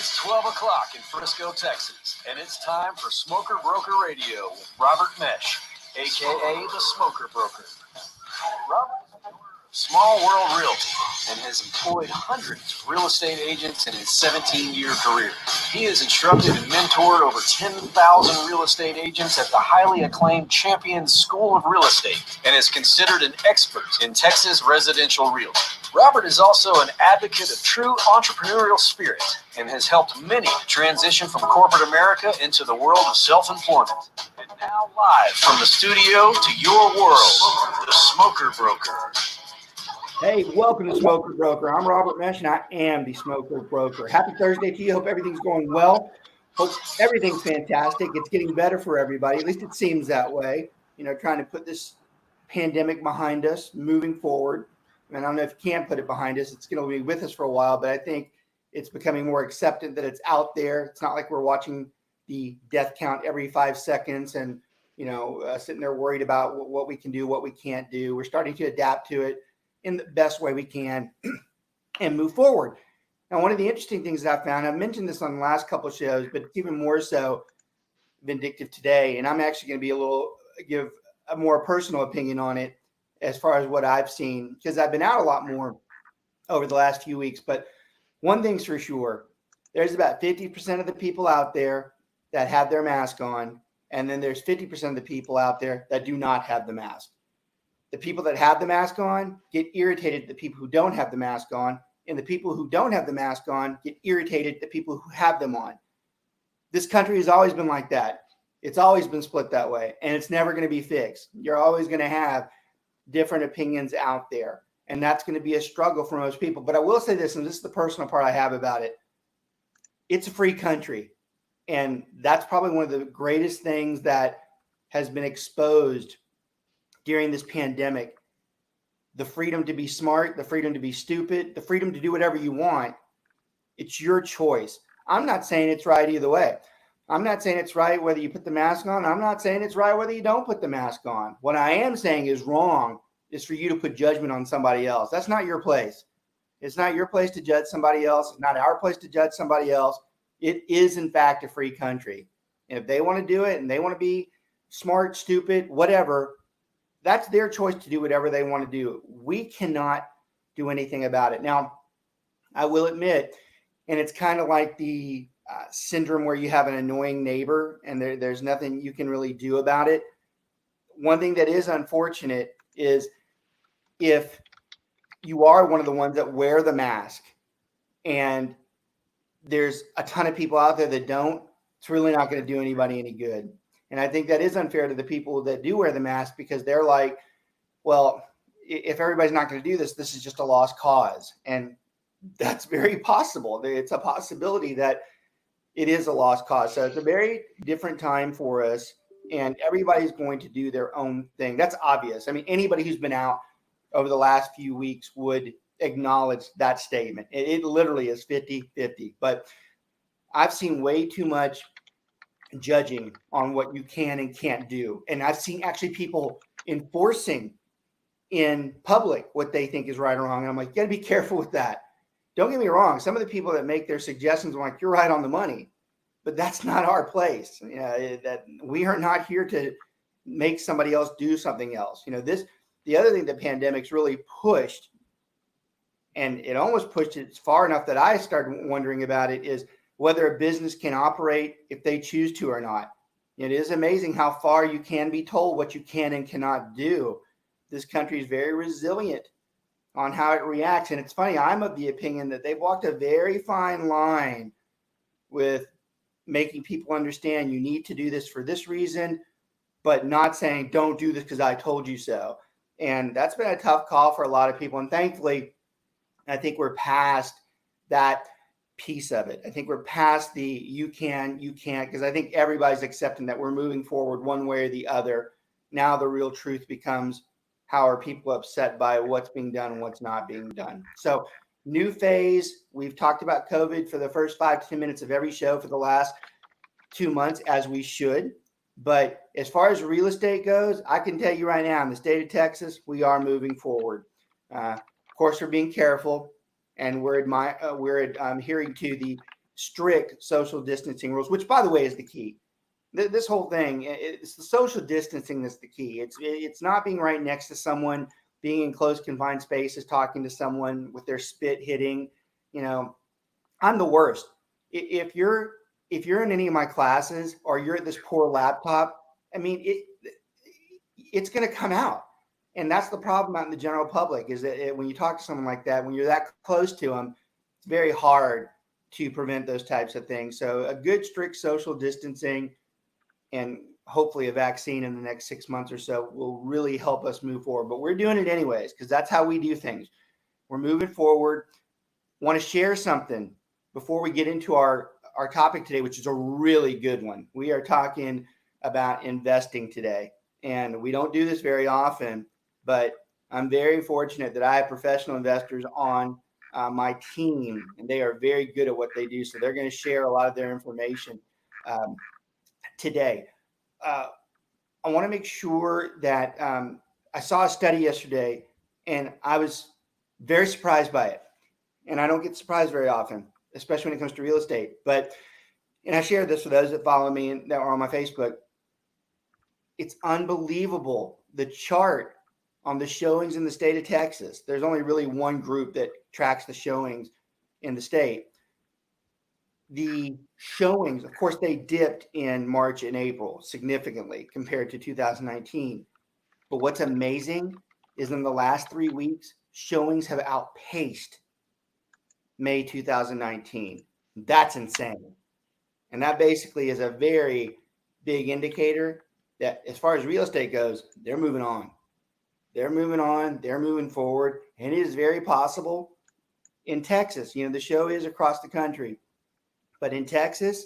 It's 12 o'clock in Frisco, Texas, and it's time for Smoker Broker Radio with Robert Meche, a.k.a. the Smoker Broker. Robert is the owner of Small World Realty and has employed hundreds of real estate agents in his 17-year career. He has instructed and mentored over 10,000 real estate agents at the highly acclaimed Champions School of Real Estate and is considered an expert in Texas residential realty. Robert is also an advocate of true entrepreneurial spirit and has helped many transition from corporate America into the world of self-employment. And now live from the studio to your world, the Smoker Broker. Hey, welcome to Smoker Broker. I'm Robert Meche, and I am the Smoker Broker. Happy Thursday to you. Hope everything's going well. Hope everything's fantastic. It's getting better for everybody. At least it seems that way. You know, trying to put this pandemic behind us, moving forward. And I don't know if you can put it behind us. It's going to be with us for a while, but I think it's becoming more accepted that it's out there. It's not like we're watching the death count every 5 seconds and, sitting there worried about what we can do, what we can't do. We're starting to adapt to it in the best way we can and move forward. Now, one of the interesting things that I found, I've mentioned this on the last couple of shows, but it's even more so vindictive today. And I'm actually going to give a more personal opinion on it as far as what I've seen, because I've been out a lot more over the last few weeks. But one thing's for sure, there's about 50% of the people out there that have their mask on, and then there's 50% of the people out there that do not have the mask. The people that have the mask on get irritated at the people who don't have the mask on, and the people who don't have the mask on get irritated at the people who have them on. This country has always been like that. It's always been split that way, and it's never going to be fixed. You're always going to have different opinions out there, and that's going to be a struggle for most people. But I will say this, and this is the personal part I have about it. It's a free country, and that's probably one of the greatest things that has been exposed during this pandemic. The freedom to be smart, the freedom to be stupid, the freedom to do whatever you want. It's your choice. I'm not saying it's right either way. I'm not saying it's right whether you put the mask on. I'm not saying it's right whether you don't put the mask on. What I am saying is wrong is for you to put judgment on somebody else. That's not your place. It's not your place to judge somebody else. It's not our place to judge somebody else. It is, in fact, a free country. And if they want to do it and they want to be smart, stupid, whatever, that's their choice to do whatever they want to do. We cannot do anything about it. Now, I will admit, and it's kind of like the syndrome where you have an annoying neighbor and there's nothing you can really do about it. One thing that is unfortunate is if you are one of the ones that wear the mask and there's a ton of people out there that don't, it's really not going to do anybody any good. And I think that is unfair to the people that do wear the mask, because they're like, well, if everybody's not going to do this, this is just a lost cause. And that's very possible. It's a possibility that it is a lost cause. So it's a very different time for us, and everybody's going to do their own thing. That's obvious. I mean, anybody who's been out over the last few weeks would acknowledge that statement. It literally is 50-50. But I've seen way too much judging on what you can and can't do. And I've seen actually people enforcing in public what they think is right or wrong. And I'm like, you got to be careful with that. Don't get me wrong. Some of the people that make their suggestions are like, you're right on the money, but that's not our place. That we are not here to make somebody else do something else. The other thing the pandemic's really pushed, and it almost pushed it far enough that I started wondering about it, is whether a business can operate if they choose to or not. It is amazing how far you can be told what you can and cannot do. This country is very resilient on how it reacts. And it's funny, I'm of the opinion that they've walked a very fine line with making people understand you need to do this for this reason, but not saying don't do this because I told you so. And that's been a tough call for a lot of people. And thankfully, I think we're past that piece of it. I think we're past the you can't, because I think everybody's accepting that we're moving forward one way or the other. Now the real truth becomes, how are people upset by what's being done and what's not being done? So new phase. We've talked about COVID for the first 5 to 10 minutes of every show for the last 2 months, as we should. But as far as real estate goes, I can tell you right now, in the state of Texas, we are moving forward. Of course, we're being careful, and we're adhering to the strict social distancing rules, which, by the way, is the key. This whole thing, it's the social distancing that's the key. It's not being right next to someone, being in close confined spaces, talking to someone with their spit hitting. I'm the worst. If you're in any of my classes or you're at this poor laptop, I mean, it's going to come out. And that's the problem out in the general public is that when you talk to someone like that, when you're that close to them, it's very hard to prevent those types of things. So a good strict social distancing and hopefully a vaccine in the next 6 months or so will really help us move forward. But we're doing it anyways because that's how we do things. We're moving forward. Want to share something before we get into our topic today, which is a really good one. We are talking about investing today. And we don't do this very often, but I'm very fortunate that I have professional investors on my team, and they are very good at what they do. So they're going to share a lot of their information today. I want to make sure that I saw a study yesterday, and I was very surprised by it. And I don't get surprised very often, especially when it comes to real estate. And I shared this for those that follow me and that are on my Facebook. It's unbelievable, the chart on the showings in the state of Texas. There's only really one group that tracks the showings in the state. The showings, of course, they dipped in March and April significantly compared to 2019. But what's amazing is in the last 3 weeks, showings have outpaced May 2019. That's insane. And that basically is a very big indicator that as far as real estate goes, they're moving on. They're moving on. They're moving forward. And it is very possible in Texas. The show is across the country. But in Texas,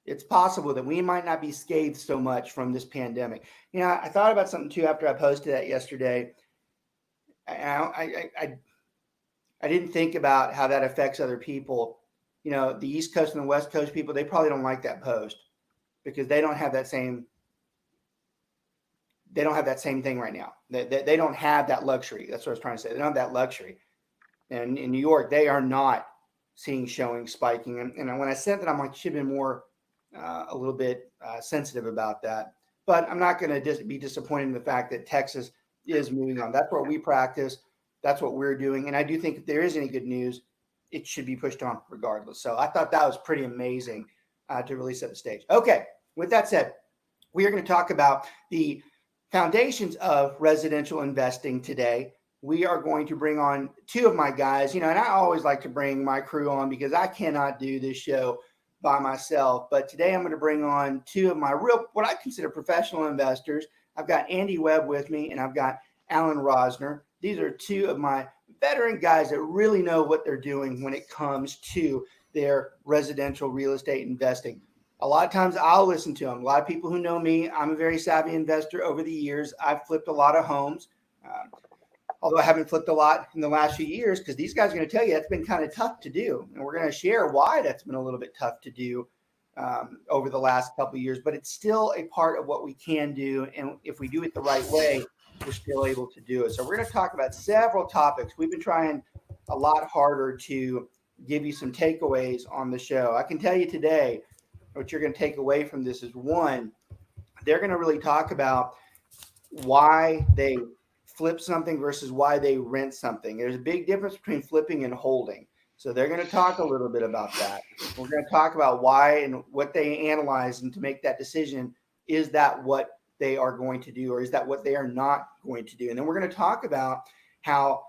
it's possible that we might not be scathed so much from this pandemic. I thought about something too after I posted that yesterday. I didn't think about how that affects other people. The East Coast and the West Coast people, they probably don't like that post because they don't have that same thing right now. They don't have that luxury. That's what I was trying to say. They don't have that luxury. And in New York, they are not seeing showings spiking. And when I sent that, I'm like, should have been more a little bit sensitive about that. But I'm not going to be disappointed in the fact that Texas is moving on. That's where we practice. That's what we're doing. And I do think if there is any good news, it should be pushed on regardless. So I thought that was pretty amazing to really set the stage. Okay, with that said, we are going to talk about the foundations of residential investing today. We are going to bring on two of my guys, and I always like to bring my crew on because I cannot do this show by myself. But today I'm going to bring on two of my what I consider professional investors. I've got Andy Webb with me and I've got Alan Rosner. These are two of my veteran guys that really know what they're doing when it comes to their residential real estate investing. A lot of times I'll listen to them. A lot of people who know me, I'm a very savvy investor over the years. I've flipped a lot of homes, although I haven't flipped a lot in the last few years because these guys are going to tell you that's been kind of tough to do. And we're going to share why that's been a little bit tough to do over the last couple of years. But it's still a part of what we can do. And if we do it the right way, we're still able to do it. So we're going to talk about several topics. We've been trying a lot harder to give you some takeaways on the show. I can tell you today, what you're going to take away from this is one, they're going to really talk about why they flip something versus why they rent something. There's a big difference between flipping and holding. So they're going to talk a little bit about that. We're going to talk about why and what they analyze and to make that decision. Is that what they are going to do, or is that what they are not going to do? And then we're going to talk about how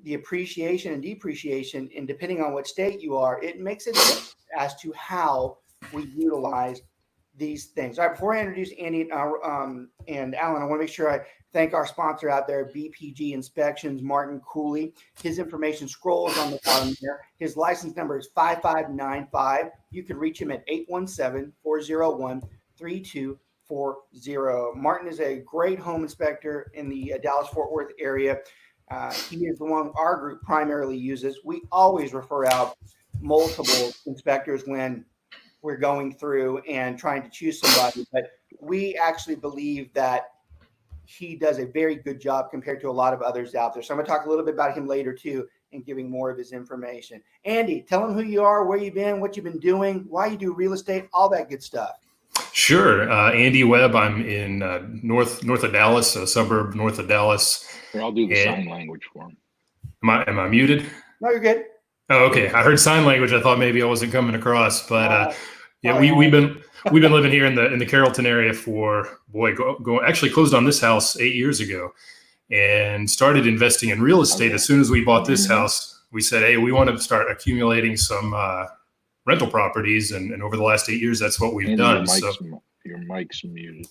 the appreciation and depreciation, and depending on what state you are, it makes a difference as to how we utilize these things. All right, before I introduce Andy and Alan, I want to make sure I thank our sponsor out there, BPG Inspections, Martin Cooley. His information scrolls on the bottom there. His license number is 5595. You can reach him at 817-401-3240. Martin is a great home inspector in the Dallas-Fort Worth area. He is the one our group primarily uses. We always refer out multiple inspectors when we're going through and trying to choose somebody, but we actually believe that he does a very good job compared to a lot of others out there. So I'm going to talk a little bit about him later too. and giving more of his information. Andy, tell him who you are, where you've been, what you've been doing, why you do real estate, all that good stuff. Sure. Andy Webb. I'm in north of Dallas, a suburb north of Dallas. Here, I'll do the sign language for him. Am I muted? No, you're good. Oh, okay. I heard sign language. I thought maybe I wasn't coming across, but we've been living here in the Carrollton area for actually closed on this house 8 years ago, and started investing in real estate as soon as we bought this house. We said, hey, we want to start accumulating some rental properties, and over the last 8 years, that's what we've done. Your mic's muted.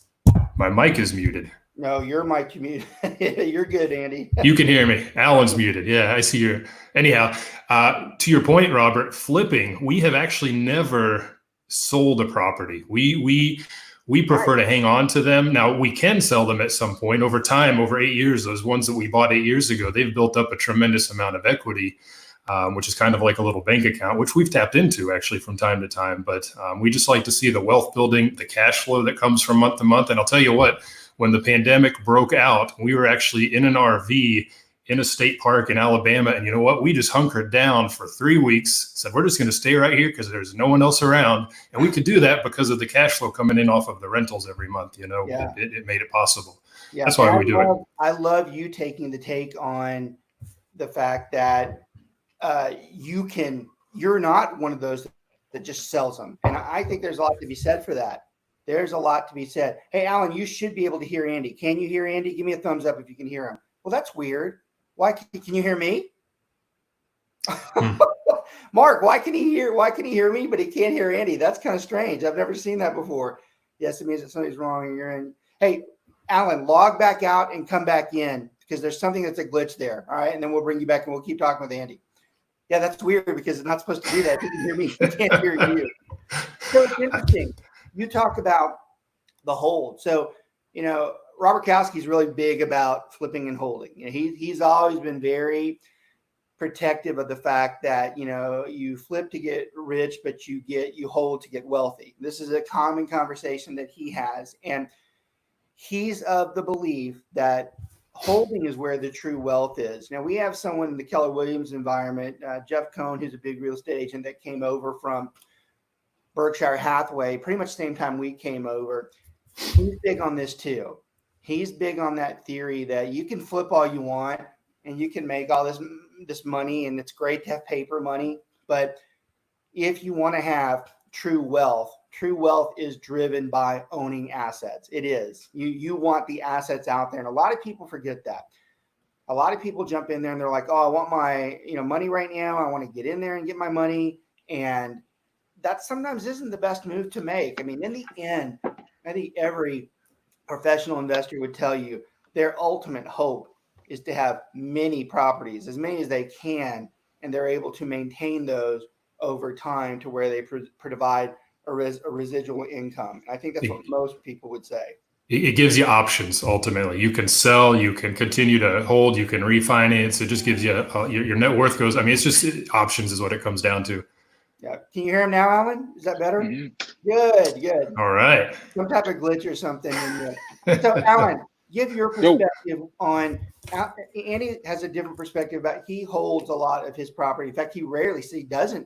My mic is muted. No, your mic muted. You're good, Andy. You can hear me. Alan's muted. Yeah, I see your. Anyhow, to your point, Robert, flipping. We have actually never sold a property. We prefer to hang on to them. Now we can sell them at some point over time. Over 8 years, those ones that we bought 8 years ago, they've built up a tremendous amount of equity, which is kind of like a little bank account, which we've tapped into actually from time to time. But we just like to see the wealth building, the cash flow that comes from month to month. And I'll tell you what. When the pandemic broke out, we were actually in an RV in a state park in Alabama. And you know what? We just hunkered down for 3 weeks, said, we're just going to stay right here because there's no one else around. And we could do that because of the cash flow coming in off of the rentals every month. You know, it made it possible. Yeah, that's why we do it. I love you taking the take on the fact that you're not one of those that just sells them. And I think there's a lot to be said for that. There's a lot to be said. Hey, Alan, you should be able to hear Andy. Can you hear Andy? Give me a thumbs up if you can hear him. Well, that's weird. Why can you hear me? Mark, why can he hear me, but he can't hear Andy? That's kind of strange. I've never seen that before. Yes, it means that something's wrong and you're in. Hey, Alan, log back out and come back in because there's something that's a glitch there. All right. And then we'll bring you back and we'll keep talking with Andy. Yeah, that's weird because it's not supposed to do that. He can hear me. He can't hear you. So it's interesting. You talk about the hold. So, you know, Robert Kowski's really big about flipping and holding. You know, he's always been very protective of the fact that, you know, you flip to get rich, but you hold to get wealthy. This is a common conversation that he has. And he's of the belief that holding is where the true wealth is. Now, we have someone in the Keller Williams environment, Jeff Cohn, who's a big real estate agent that came over from Berkshire Hathaway, pretty much the same time we came over. He's big on this too. He's big on that theory that you can flip all you want and you can make all this money, and it's great to have paper money. But if you want to have true wealth is driven by owning assets. It is. You want the assets out there. And a lot of people forget that. A lot of people jump in there and they're like, oh, I want my money right now. I want to get in there and get my money. And that sometimes isn't the best move to make. I mean, in the end, I think every professional investor would tell you their ultimate hope is to have many properties, as many as they can, and they're able to maintain those over time to where they provide a residual income. I think that's what most people would say. It gives you options. Ultimately, you can sell, you can continue to hold, you can refinance. It just gives you your net worth goes. I mean, it's just options is what it comes down to. Yeah. Can you hear him now, Alan? Is that better? Mm-hmm. Good. All right. Some type of glitch or something. So, Alan, give your perspective on. Andy has a different perspective about. He holds a lot of his property. In fact, he rarely doesn't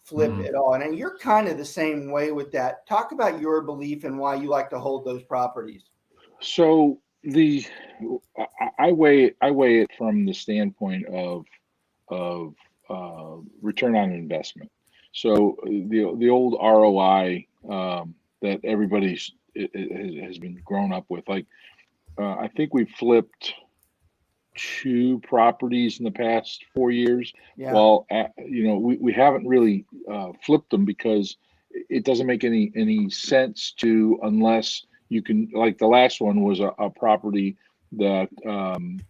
flip at all. And you're kind of the same way with that. Talk about your belief and why you like to hold those properties. So I weigh it from the standpoint of return on investment. So the old ROI that everybody has been grown up with, like I think we've flipped 2 properties in the past 4 years. Yeah. Well, we haven't really flipped them because it doesn't make any sense to, unless you can, like the last one was a property that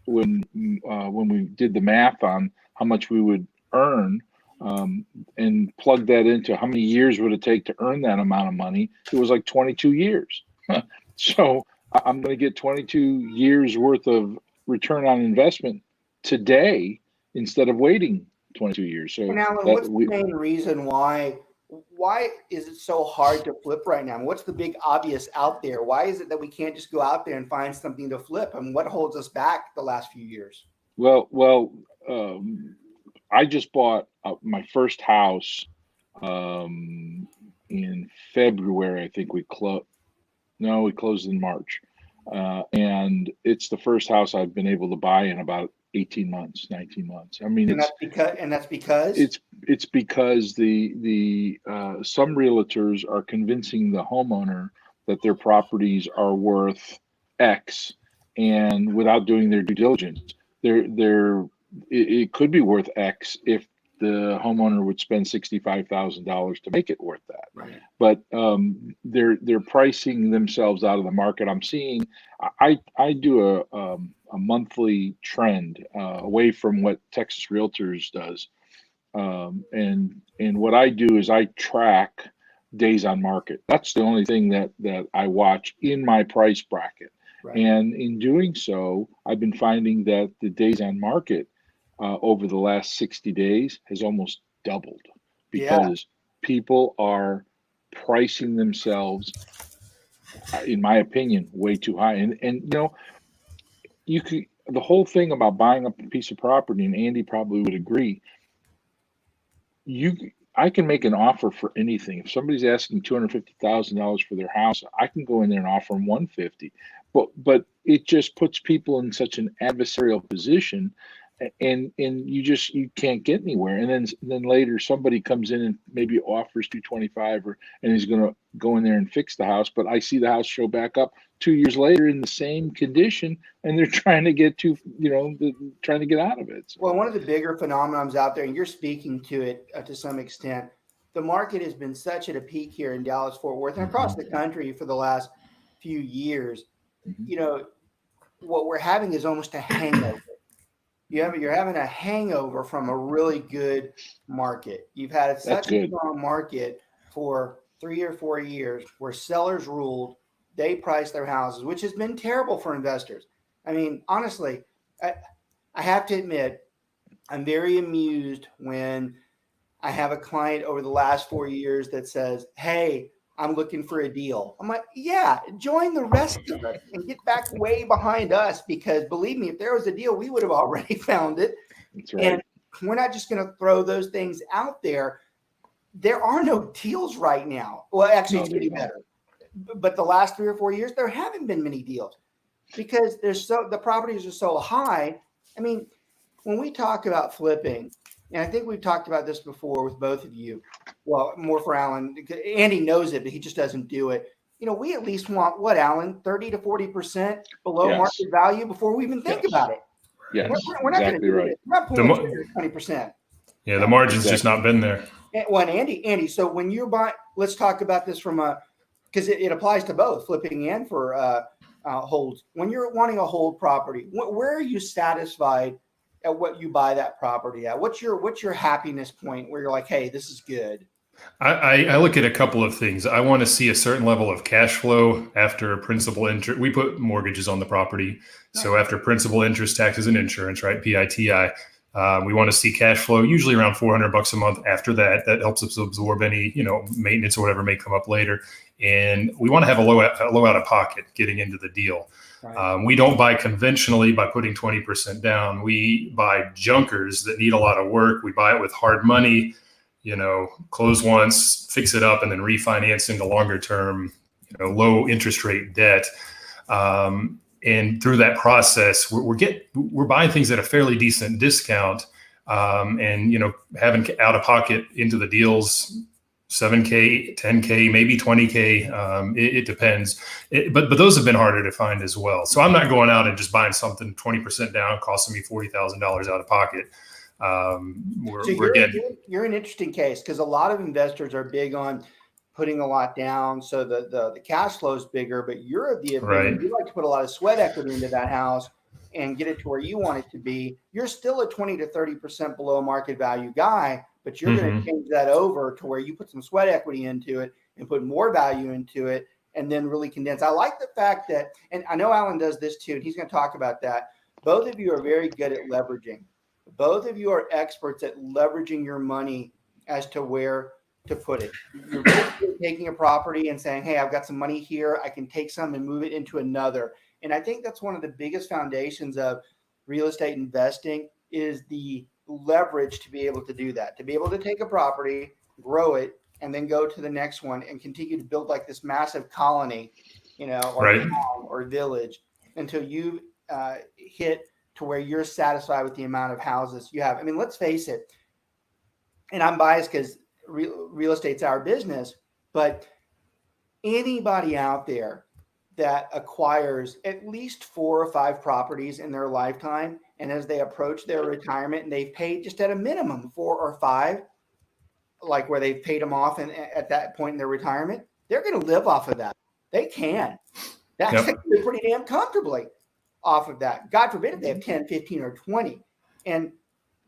when we did the math on how much we would earn, and plug that into how many years would it take to earn that amount of money, it was like 22 years. So I'm going to get 22 years worth of return on investment today instead of waiting 22 years. So now, what's the main reason why is it so hard to flip right now? What's the big obvious out there? Why is it that we can't just go out there and find something to flip? And what holds us back the last few years? Well, I just bought my first house in February. I think we closed. No, we closed in March, and it's the first house I've been able to buy in about 18 months, 19 months. I mean, And that's because it's because the some realtors are convincing the homeowner that their properties are worth X, and without doing their due diligence, it could be worth X if the homeowner would spend $65,000 to make it worth that. right. But they're pricing themselves out of the market. I'm seeing. I do a monthly trend away from what Texas Realtors does, and what I do is I track days on market. That's the only thing that I watch in my price bracket. Right. And in doing so, I've been finding that the days on market over the last 60 days has almost doubled because people are pricing themselves, in my opinion, way too high. And you could, the whole thing about buying up a piece of property, and Andy probably would agree, I can make an offer for anything. If somebody's asking $250,000 for their house, I can go in there and offer them 150. But it just puts people in such an adversarial position, and you can't get anywhere. And then later somebody comes in and maybe offers 225, and he's going to go in there and fix the house. But I see the house show back up 2 years later in the same condition, and they're trying to get trying to get out of it. So. Well, one of the bigger phenomenons out there, and you're speaking to it to some extent, the market has been such at a peak here in Dallas-Fort Worth and across the country for the last few years. What we're having is almost a hangover. You're having a hangover from a really good market. You've had such a strong market for 3 or 4 years where sellers ruled, they priced their houses, which has been terrible for investors. I mean, honestly, I have to admit, I'm very amused when I have a client over the last 4 years that says, hey, I'm looking for a deal. I'm like, yeah, join the rest of us and get back way behind us, because believe me, if there was a deal, we would have already found it. That's right. And we're not just going to throw those things out there. There are no deals right now. Well, actually, it's getting better. But the last 3 or 4 years, there haven't been many deals because the properties are so high. I mean, when we talk about flipping, and I think we've talked about this before with both of you. Well, more for Alan. Andy knows it, but he just doesn't do it. We at least want what, Alan, 30 to 40% below market value before we even think about it. Yes, we're not exactly going to do it. We're not pulling 20%. Yeah, the margin's just not been there. Well, Andy. So when you buy, let's talk about this because it applies to both flipping and for holds. When you're wanting a hold property, where are you satisfied at what you buy that property at? What's your happiness point where you're like, hey, this is good? I look at a couple of things. I want to see a certain level of cash flow after principal interest. We put mortgages on the property. So after principal, interest, taxes, and insurance, right? PITI. We want to see cash flow usually around $400 a month after that. That helps us absorb any, maintenance or whatever may come up later. And we want to have a low out of pocket getting into the deal. Right. We don't buy conventionally by putting 20% down. We buy junkers that need a lot of work. We buy it with hard money, close once, fix it up, and then refinance into longer term, low interest rate debt. And through that process, we're buying things at a fairly decent discount, and having out of pocket into the deals, $7K, $10K, maybe $20K. It depends. But those have been harder to find as well. So I'm not going out and just buying something 20% down, costing me $40,000 out of pocket. You're an interesting case because a lot of investors are big on putting a lot down, so the cash flow is bigger. But you're of the opinion you like to put a lot of sweat equity into that house and get it to where you want it to be. You're still a 20 to 30% below market value guy, but you're going to change that over to where you put some sweat equity into it and put more value into it, and then really condense. I like the fact that, and I know Alan does this too, and he's going to talk about that. Both of you are very good at leveraging. Both of you are experts at leveraging your money as to where to put it. You're really taking a property and saying, hey, I've got some money here. I can take some and move it into another. And I think that's one of the biggest foundations of real estate investing is the leverage to be able to do that, to be able to take a property, grow it, and then go to the next one and continue to build like this massive colony, or Right. town or village until you hit to where you're satisfied with the amount of houses you have. I mean, let's face it, and I'm biased because real estate's our business, but anybody out there that acquires at least 4 or 5 properties in their lifetime, and as they approach their retirement and they've paid just at a minimum 4 or 5, like where they've paid them off and at that point in their retirement, they're going to live off of that. They can. That's pretty damn comfortably off of that. God forbid if they have 10, 15, or 20. And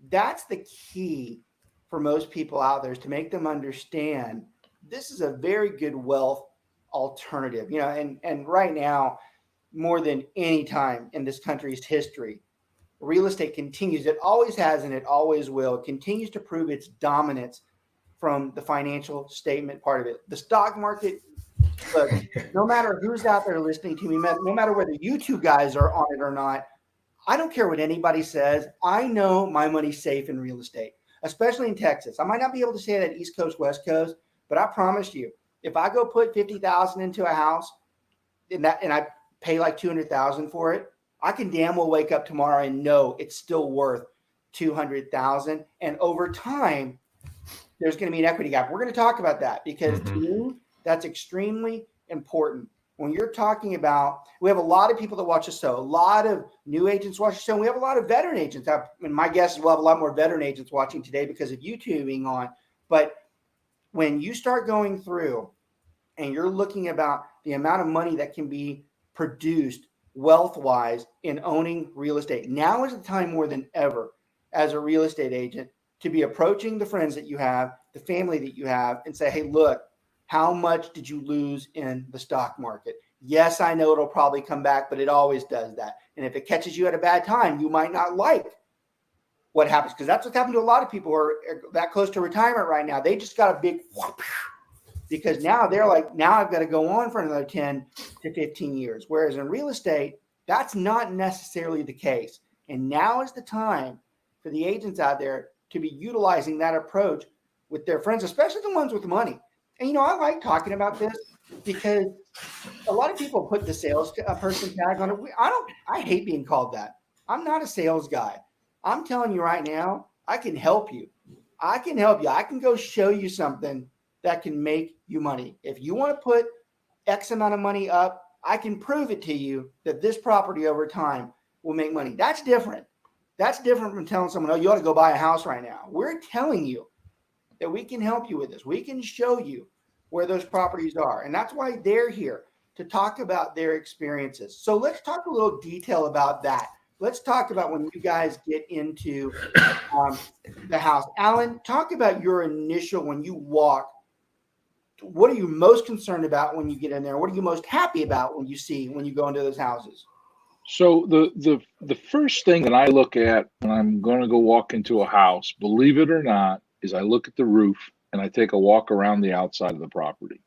that's the key for most people out there, is to make them understand this is a very good wealth alternative. And right now, more than any time in this country's history, real estate continues. It always has and it always will. It continues to prove its dominance from the financial statement part of it. The stock market, look, no matter who's out there listening to me, no matter whether you two guys are on it or not, I don't care what anybody says. I know my money's safe in real estate, especially in Texas. I might not be able to say that East Coast, West Coast, but I promise you, if I go put $50,000 into a house and I pay like $200,000 for it, I can damn well wake up tomorrow and know it's still worth $200,000. And over time, there's going to be an equity gap. We're going to talk about that because to me, that's extremely important. When you're talking about, we have a lot of people that watch the show, a lot of new agents watch the show, and we have a lot of veteran agents. And my guess is we'll have a lot more veteran agents watching today because of YouTube being on. But when you start going through and you're looking about the amount of money that can be produced wealth-wise in owning real estate, now is the time more than ever as a real estate agent to be approaching the friends that you have, the family that you have, and say, hey, look, how much did you lose in the stock market? Yes, I know it'll probably come back, but it always does that. And if it catches you at a bad time, you might not like what happens, because that's what's happened to a lot of people who are that close to retirement right now. They just got a big whoop, because now they're like, now I've got to go on for another 10 to 15 years. Whereas in real estate, that's not necessarily the case. And now is the time for the agents out there to be utilizing that approach with their friends, especially the ones with money. And, I like talking about this because a lot of people put the sales person tag on it. I hate being called that. I'm not a sales guy. I'm telling you right now, I can help you. I can go show you something that can make you money. If you want to put X amount of money up, I can prove it to you that this property over time will make money. That's different. That's different from telling someone, oh, you ought to go buy a house right now. We're telling you that we can help you with this. We can show you where those properties are. And that's why they're here, to talk about their experiences. So let's talk a little detail about that. Let's talk about when you guys get into the house. Alan, talk about your initial, when you walk, what are you most concerned about when you get in there? What are you most happy about when you go into those houses? So the first thing that I look at when I'm going to go walk into a house, believe it or not, is I look at the roof and I take a walk around the outside of the property.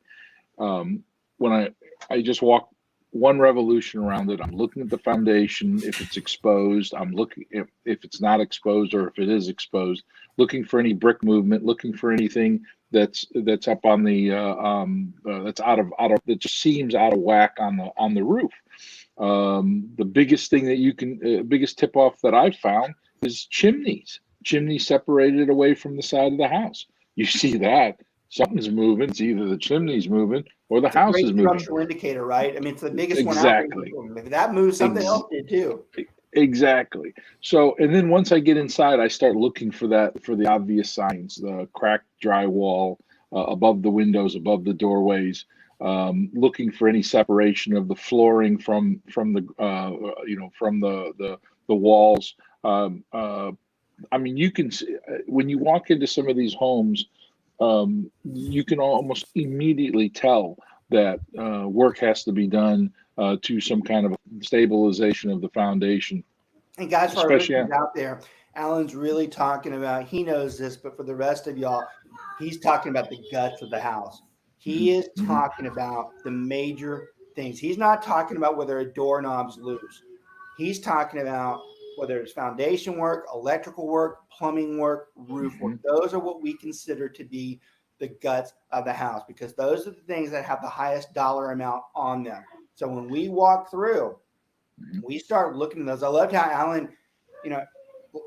When I just walk one revolution around it, I'm looking at the foundation. If it's exposed, I'm looking if it's not exposed, or if it is exposed, looking for any brick movement, looking for anything that's up on the that's out of that just seems out of whack on the roof. The biggest thing that biggest tip off that I've found is chimneys separated away from the side of the house. You see that something's moving. It's either the chimney's moving or the house is moving. Structural indicator, right? I mean, it's the biggest exactly. one out there. If that moves, something else did too. Exactly. So, and then once I get inside, I start looking for the obvious signs: the cracked drywall above the windows, above the doorways. Looking for any separation of the flooring from the walls. I mean, you can see, when you walk into some of these homes, you can almost immediately tell that work has to be done to some kind of stabilization of the foundation. And guys, for our listeners out there, Alan's really talking about, he knows this, but for the rest of y'all, he's talking about the guts of the house. He is talking about the major things. He's not talking about whether a doorknob's loose. He's talking about whether it's foundation work, electrical work, plumbing work, roof work. Those are what we consider to be the guts of the house, because those are the things that have the highest dollar amount on them. So when we walk through, we start looking at those. I loved how Alan,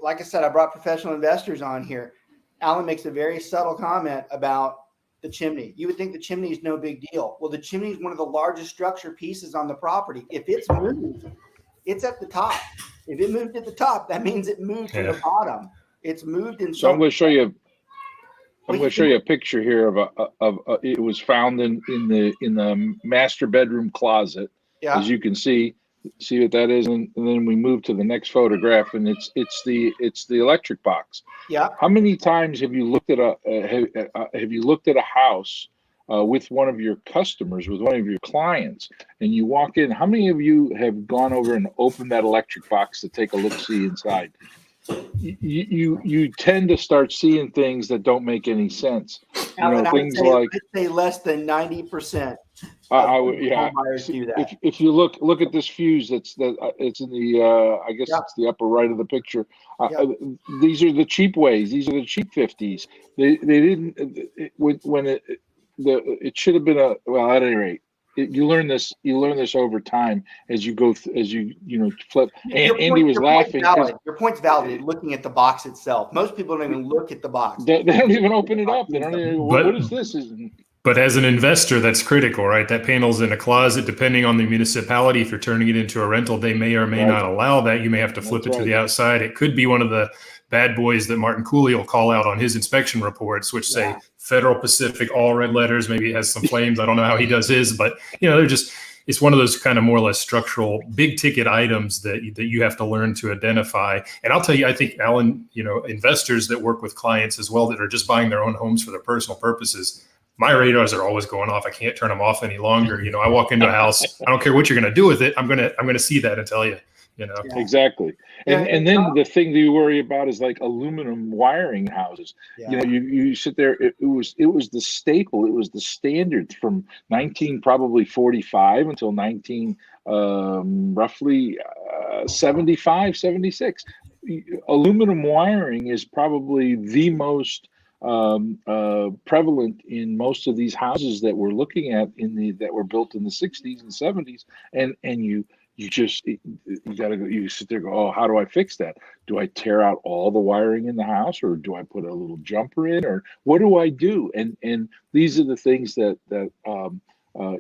like I said, I brought professional investors on here. Alan makes a very subtle comment about the chimney. You would think the chimney is no big deal. Well, the chimney is one of the largest structure pieces on the property. If it's moved, it's at the top. If it moved at the top, that means it moved from the bottom. It's moved in. So I'm going to show you. I'm going to show you a picture here of it was found in the master bedroom closet. Yeah. As you can see what that is, and then we move to the next photograph, and it's the electric box. Yeah. How many times have you looked at a house with one of your customers, with one of your clients, and you walk in? How many of you have gone over and opened that electric box to take a look-see inside? You tend to start seeing things that don't make any sense. Things like, I'd say less than 90%. Buyers do that. If you look at this fuse, it's in the I guess it's the upper right of the picture. These are the cheap ways. These are the cheap 50s. They didn't it should have been at any rate. You learn this over time as you go as you flip. And Andy was laughing. Your point's valid. Looking at the box itself, most people don't even look at the box. They don't even open it up. They don't even. What is this? But as an investor, that's critical, right? That panel's in a closet. Depending on the municipality, if you're turning it into a rental, they may or may not allow that. You may have to flip it to the outside. It could be one of the bad boys that Martin Cooley will call out on his inspection reports, which say Federal Pacific, all red letters. Maybe it has some flames. I don't know how he does his, but they're just, it's one of those kind of more or less structural big ticket items that you have to learn to identify. And I'll tell you, I think, Alan, investors that work with clients as well that are just buying their own homes for their personal purposes, my radars are always going off. I can't turn them off any longer. I walk into a house, I don't care what you're going to do with it. I'm going to see that and tell you. Exactly. And then the thing that you worry about is like aluminum wiring houses. You sit there, it was the staple, it was the standard from 1945 until 75, 76. Aluminum wiring is probably the most prevalent in most of these houses that we're looking at that were built in the 60s and 70s, and you gotta go. You sit there and go, oh, how do I fix that? Do I tear out all the wiring in the house, or do I put a little jumper in, or what do I do? And these are the things that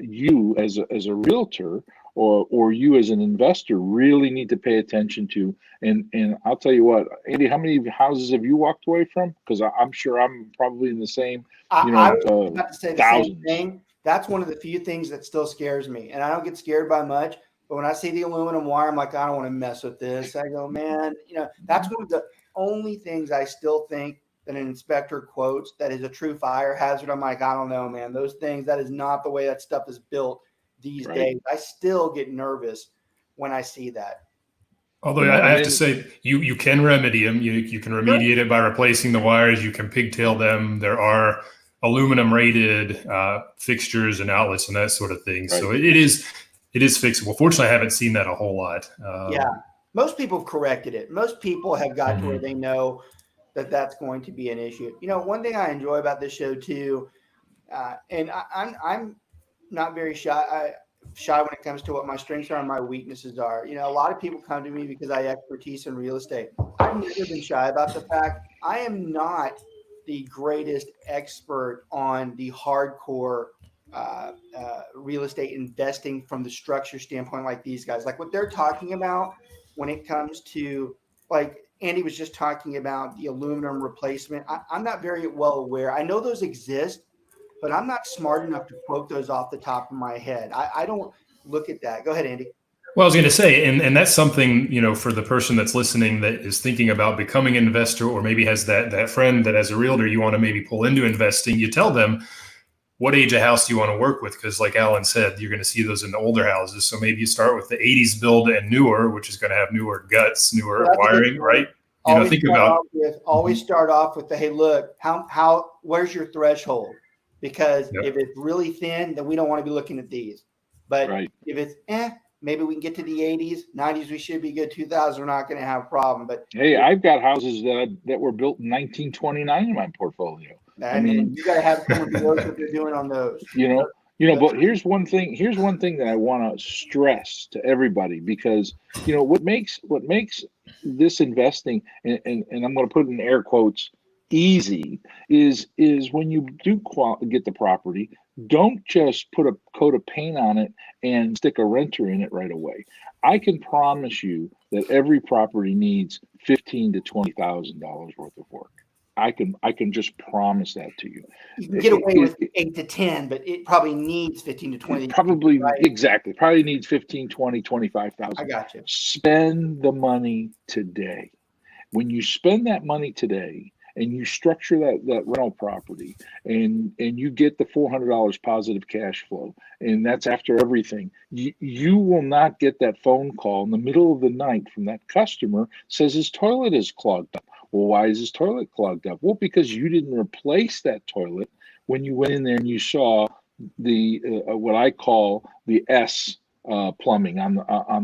you as a realtor or you as an investor really need to pay attention to. And I'll tell you what, Andy, how many houses have you walked away from? Because I'm sure I'm probably in the same. I was about to say the same thing. That's one of the few things that still scares me, and I don't get scared by much. But when I see the aluminum wire, I'm like, I don't want to mess with this. I go, man, that's one of the only things I still think that an inspector quotes that is a true fire hazard. I'm like, I don't know, man. Those things, that is not the way that stuff is built these days. I still get nervous when I see that. Although I have to say, you can remedy them. You can remediate it by replacing the wires. You can pigtail them. There are aluminum rated fixtures and outlets and that sort of thing. Right. So it is fixable. Fortunately, I haven't seen that a whole lot. Most people have corrected it. Most people have got to where they know that that's going to be an issue. One thing I enjoy about this show too, and I'm not very shy when it comes to what my strengths are and my weaknesses are. A lot of people come to me because I have expertise in real estate. I've never been shy about the fact I am not the greatest expert on the hardcore real estate investing from the structure standpoint, like these guys, like what they're talking about when it comes to, like Andy was just talking about the aluminum replacement. I'm not very well aware. I know those exist, but I'm not smart enough to quote those off the top of my head. I don't look at that. Go ahead, Andy. Well, I was going to say, and that's something, for the person that's listening that is thinking about becoming an investor, or maybe has that friend that as a realtor you want to maybe pull into investing, you tell them, what age of house do you want to work with? Because like Alan said, you're going to see those in the older houses. So maybe you start with the 80s build and newer, which is going to have newer guts, newer wiring, right? Always start off with the, hey, look, where's your threshold? Because if it's really thin, then we don't want to be looking at these. But if it's Maybe we can get to the 80s, 90s. We should be good. 2000, we're not going to have a problem. But Hey, I've got houses that were built in 1929 in my portfolio. I mean, you got to have someone who knows what they're doing on those. you know. But here's one thing. Here's one thing that I want to stress to everybody, because what makes this investing, and I'm going to put in air quotes, easy, is when you do get the property, don't just put a coat of paint on it and stick a renter in it right away. I can promise you that every property needs $15,000 to $20,000 worth of work. I can just promise that to you. You can get away with 8 to 10, but it probably needs 15 to 20. Probably, right? exactly. Probably needs 15, 20, 25,000. I got you. Spend the money today. When you spend that money today and you structure that rental property and you get the $400 positive cash flow, and that's after everything, you will not get that phone call in the middle of the night from that customer says his toilet is clogged up. Well, why is his toilet clogged up? Well, because you didn't replace that toilet when you went in there and you saw the what I call the S plumbing on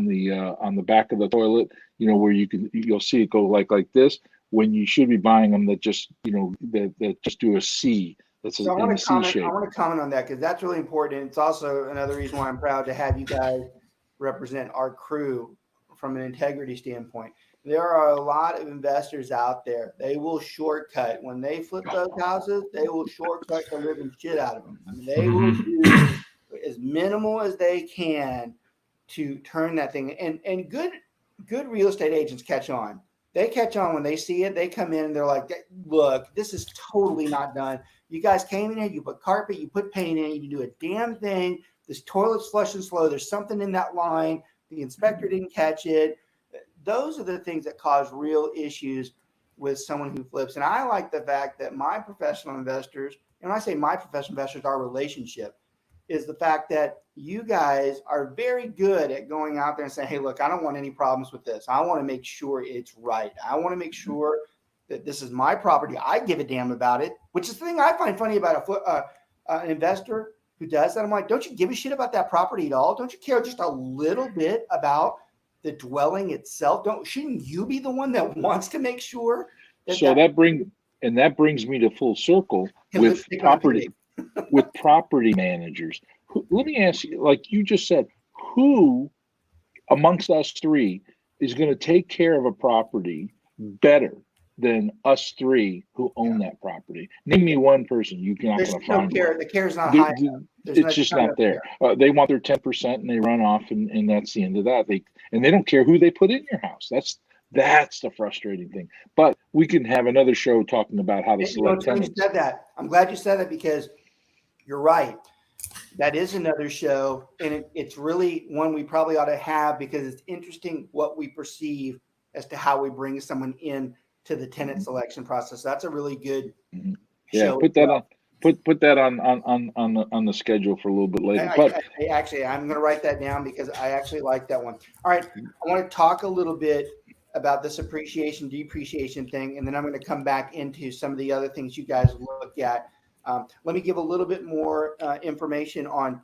the back of the toilet. Where you'll see it go like this, when you should be buying them that just that just do a C. That's So in a C shape. I want to comment on that because that's really important. It's also another reason why I'm proud to have you guys represent our crew from an integrity standpoint. There are a lot of investors out there. They will shortcut. When they flip those houses, they will shortcut the living shit out of them. I mean, they will do as minimal as they can to turn that thing. And good real estate agents catch on. They catch on when they see it. They come in and they're like, look, this is totally not done. You guys came in here, you put carpet, you put paint in, you didn't do a damn thing. This toilet's flushing slow. There's something in that line. The inspector didn't catch it. Those are the things that cause real issues with someone who flips. And I like the fact that my professional investors, and when I say my professional investors, our relationship, is the fact that you guys are very good at going out there and saying, hey, look, I don't want any problems with this. I want to make sure it's right. I want to make sure that this is my property. I give a damn about it, which is the thing I find funny about an investor who does that. I'm like, don't you give a shit about that property at all? Don't you care just a little bit about the dwelling itself? Shouldn't you be the one that wants to make sure that brings me to full circle with property managers. Let me ask you, like you just said, who amongst us three is going to take care of a property better than us three who own that property? Name me one person. You're not going to find one. The care is not high enough. It's just not there. They want their 10% and they run off, and that's the end of that. They don't care who they put in your house. That's the frustrating thing. But we can have another show talking about how to select tenants. You said that. I'm glad you said that because you're right. That is another show, and it's really one we probably ought to have because it's interesting what we perceive as to how we bring someone in to the tenant selection process. That's a really good show. Put that on. Put that on the schedule for a little bit later. I'm going to write that down because I actually like that one. All right, I want to talk a little bit about this appreciation depreciation thing, and then I'm going to come back into some of the other things you guys look at. Let me give a little bit more information on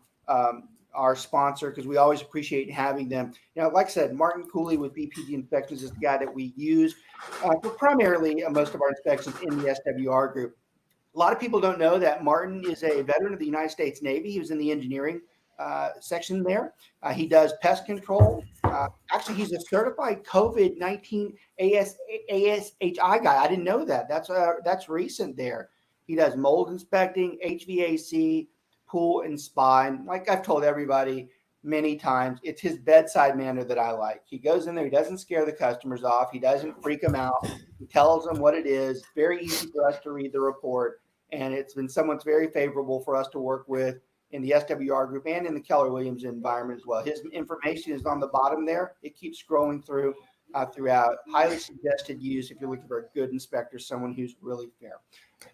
our sponsor because we always appreciate having them. Like I said, Martin Cooley with BPG Inspections is the guy that we use for primarily most of our inspections in the SWR group. A lot of people don't know that Martin is a veteran of the United States Navy. He was in the engineering section there. He does pest control. Actually, he's a certified COVID-19 ASHI guy. I didn't know that. That's recent there. He does mold inspecting, HVAC, pool, and spa. And like I've told everybody many times, it's his bedside manner that I like. He goes in there. He doesn't scare the customers off. He doesn't freak them out. He tells them what it is. Very easy for us to read the report. And it's been someone's very favorable for us to work with in the SWR group and in the Keller Williams environment as well. His information is on the bottom there. It keeps scrolling through throughout. Highly suggested use if you're looking for a good inspector, someone who's really fair.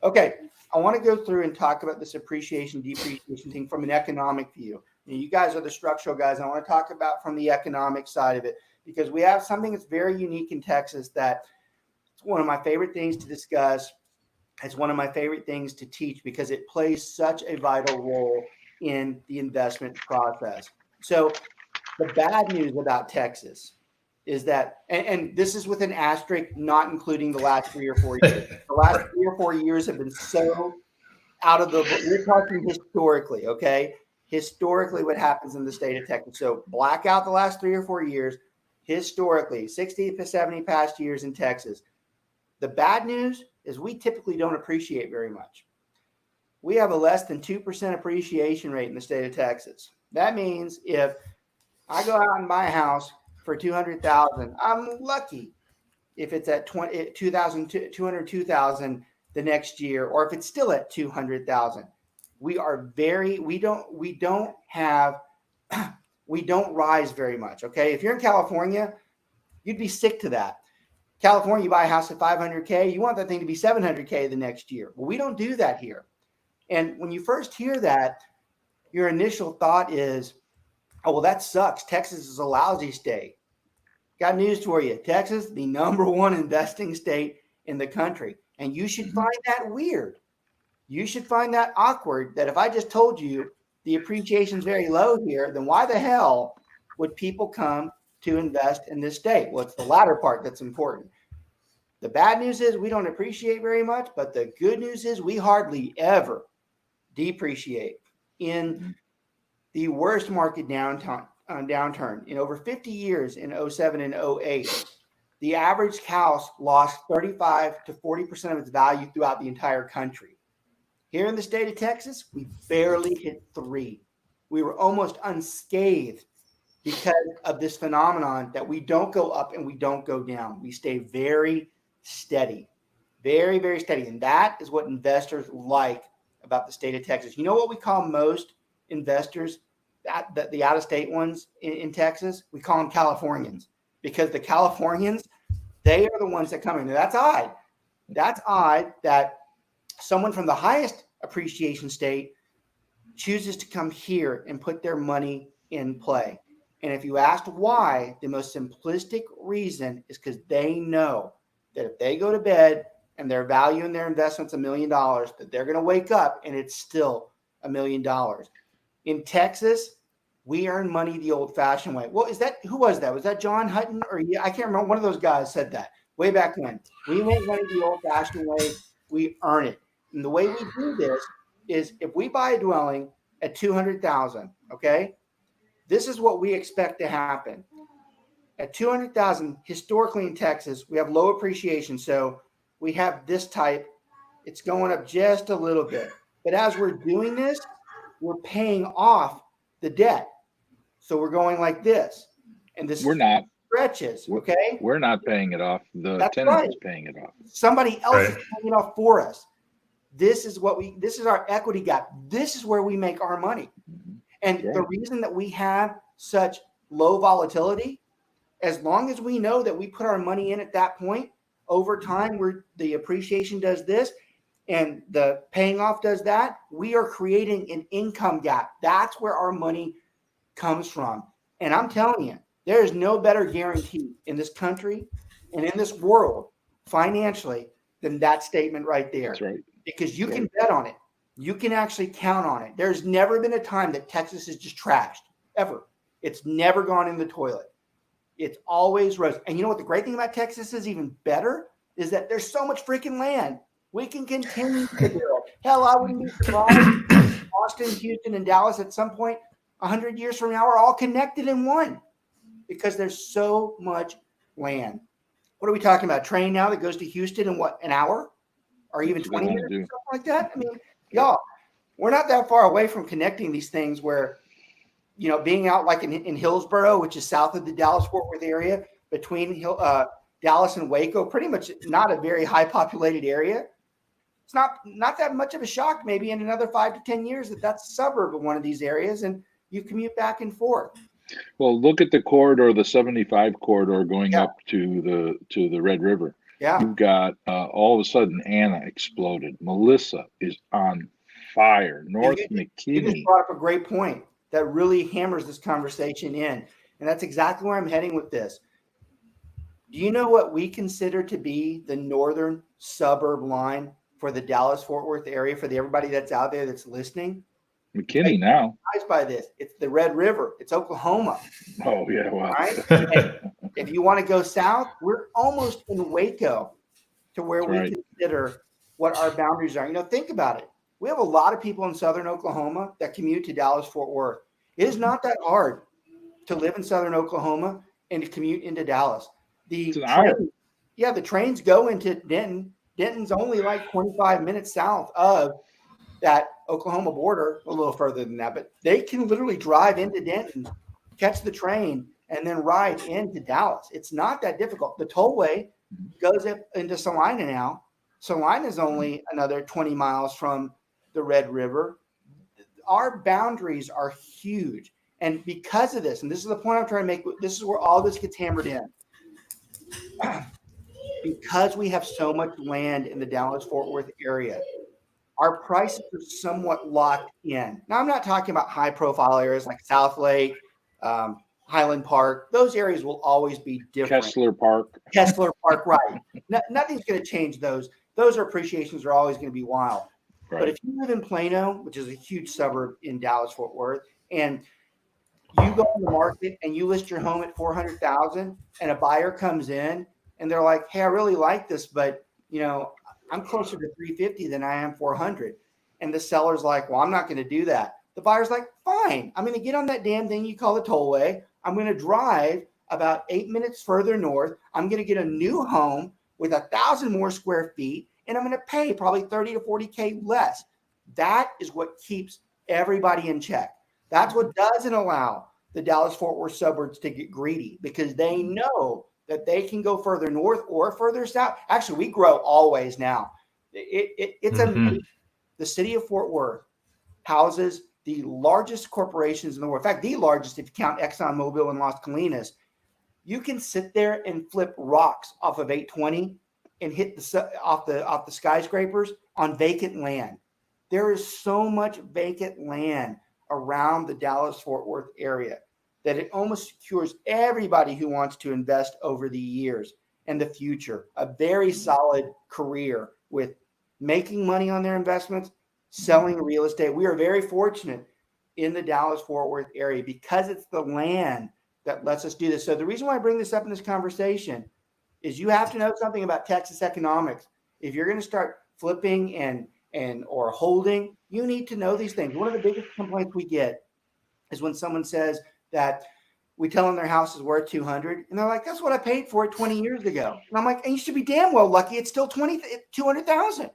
Okay, I want to go through and talk about this appreciation, depreciation thing from an economic view. You guys are the structural guys. I want to talk about from the economic side of it because we have something that's very unique in Texas that it's one of my favorite things to discuss. It's one of my favorite things to teach because it plays such a vital role in the investment process. So The bad news about Texas is that, and this is with an asterisk, not including the last 3 or 4 years. The last 3 or 4 years have been so out of the, we're talking historically, okay? Historically, what happens in the state of Texas. So black out the last 3 or 4 years, historically, 60 to 70 past years in Texas. The bad news is we typically don't appreciate very much. We have a less than 2% appreciation rate in the state of Texas. That means if I go out and buy a house for $200,000, I'm lucky if it's at 202,000 the next year, or if it's still at 200,000. We don't rise very much. Okay. If you're in California, you'd be sick to that. California, you buy a house at 500K, you want that thing to be 700K the next year. Well, we don't do that here. And when you first hear that, your initial thought is, oh, well, that sucks. Texas is a lousy state. Got news for you. Texas, the #1 investing state in the country. And you should find that weird. You should find that awkward, that if I just told you the appreciation is very low here, then why the hell would people come to invest in this state? Well, it's the latter part that's important. The bad news is we don't appreciate very much, but the good news is we hardly ever depreciate. In the worst market downturn in over 50 years in 07 and 08, the average house lost 35 to 40% of its value throughout the entire country. Here in the state of Texas, we barely hit 3. We were almost unscathed because of this phenomenon that we don't go up and we don't go down. We stay very steady, very, very steady. And that is what investors like about the state of Texas. You know what we call most investors, the out-of-state ones in Texas? We call them Californians, because the Californians, they are the ones that come in. Now, that's odd. That's odd that someone from the highest appreciation state chooses to come here and put their money in play. And if you asked why, the most simplistic reason is because they know that if they go to bed and their value in their investment's $1 million, that they're going to wake up and it's still $1 million. In Texas, we earn money the old-fashioned way. Well, who was that? Was that John Hutton? Or I can't remember. One of those guys said that way back when. We make money the old-fashioned way. We earn it. And the way we do this is if we buy a dwelling at $200,000, okay, this is what we expect to happen. At $200,000, historically in Texas, we have low appreciation. So we have this type. It's going up just a little bit. But as we're doing this, we're paying off the debt. So we're going like this. And this stretches, okay? We're not paying it off. The tenant is paying it off. Somebody else is paying it off for us. This is our equity gap. This is where we make our money. And the reason that we have such low volatility, as long as we know that we put our money in at that point, over time, where the appreciation does this and the paying off does that, we are creating an income gap. That's where our money comes from. And I'm telling you, there is no better guarantee in this country and in this world financially than that statement right there. That's right. Because you can bet on it. You can actually count on it. There's never been a time that Texas is just trashed, ever. It's never gone in the toilet. It's always rose. And you know what the great thing about Texas is even better? Is that there's so much freaking land. We can continue to build. Hell, I wouldn't be surprised. Austin, Houston, and Dallas at some point, 100 years from now, are all connected in one because there's so much land. What are we talking about? Train now that goes to Houston in what, an hour? Or even 20 minutes or something like that? I mean, y'all, we're not that far away from connecting these things where, being out like in Hillsboro, which is south of the Dallas-Fort Worth area, between Dallas and Waco, pretty much not a very high populated area. It's not that much of a shock maybe in another 5 to 10 years that's a suburb of one of these areas and you commute back and forth. Well, look at the corridor, the 75 corridor going up to the Red River. Yeah. You've got all of a sudden Anna exploded. Melissa is on fire. North McKinney. You just brought up a great point that really hammers this conversation in. And that's exactly where I'm heading with this. Do you know what we consider to be the northern suburb line for the Dallas-Fort Worth area, for everybody that's out there that's listening? McKinney now. By this, it's the Red River. It's Oklahoma. Oh yeah, well, Right. And if you want to go south, we're almost in Waco to where That's we right. consider what our boundaries are. Think about it. We have a lot of people in southern Oklahoma that commute to Dallas Fort Worth. It is not that hard to live in southern Oklahoma and to commute into Dallas. It's an hour. The trains go into Denton. Denton's only like 25 minutes south of that Oklahoma border, a little further than that, but they can literally drive into Denton, catch the train, and then ride into Dallas. It's not that difficult. The tollway goes up into Salina now. Salina is only another 20 miles from the Red River. Our boundaries are huge. And because of this, and this is the point I'm trying to make, this is where all this gets hammered in. Because we have so much land in the Dallas-Fort Worth area, our prices are somewhat locked in. Now, I'm not talking about high-profile areas like South Lake, Highland Park. Those areas will always be different. Kessler Park, right. Nothing's going to change those. Those appreciations are always going to be wild. right. But if you live in Plano, which is a huge suburb in Dallas-Fort Worth, and you go on the market and you list your home at $400,000, and a buyer comes in and they're like, "Hey, I really like this, but I'm closer to $350 than I am $400," and the seller's like, "Well, I'm not going to do that." The buyer's like, "Fine, I'm going to get on that damn thing you call the tollway. I'm going to drive about 8 minutes further north. I'm going to get a new home with 1,000 more square feet, and I'm going to pay probably 30 to 40K less." That is what keeps everybody in check. That's what doesn't allow the Dallas-Fort Worth suburbs to get greedy, because they know that they can go further north or further south. Actually, we grow always now. It's amazing. The city of Fort Worth houses the largest corporations in the world. In fact, the largest if you count ExxonMobil and Las Colinas. You can sit there and flip rocks off of 820 and hit off the skyscrapers on vacant land. There is so much vacant land around the Dallas-Fort Worth area that it almost secures everybody who wants to invest over the years and the future a very solid career with making money on their investments, selling real estate. We are very fortunate in the Dallas-Fort Worth area because it's the land that lets us do this. So the reason why I bring this up in this conversation is you have to know something about Texas economics. If you're going to start flipping and or holding, you need to know these things. One of the biggest complaints we get is when someone says that we tell them their house is worth 200, and they're like, "That's what I paid for it 20 years ago." And I'm like, "And you should be damn well lucky it's still 200,000.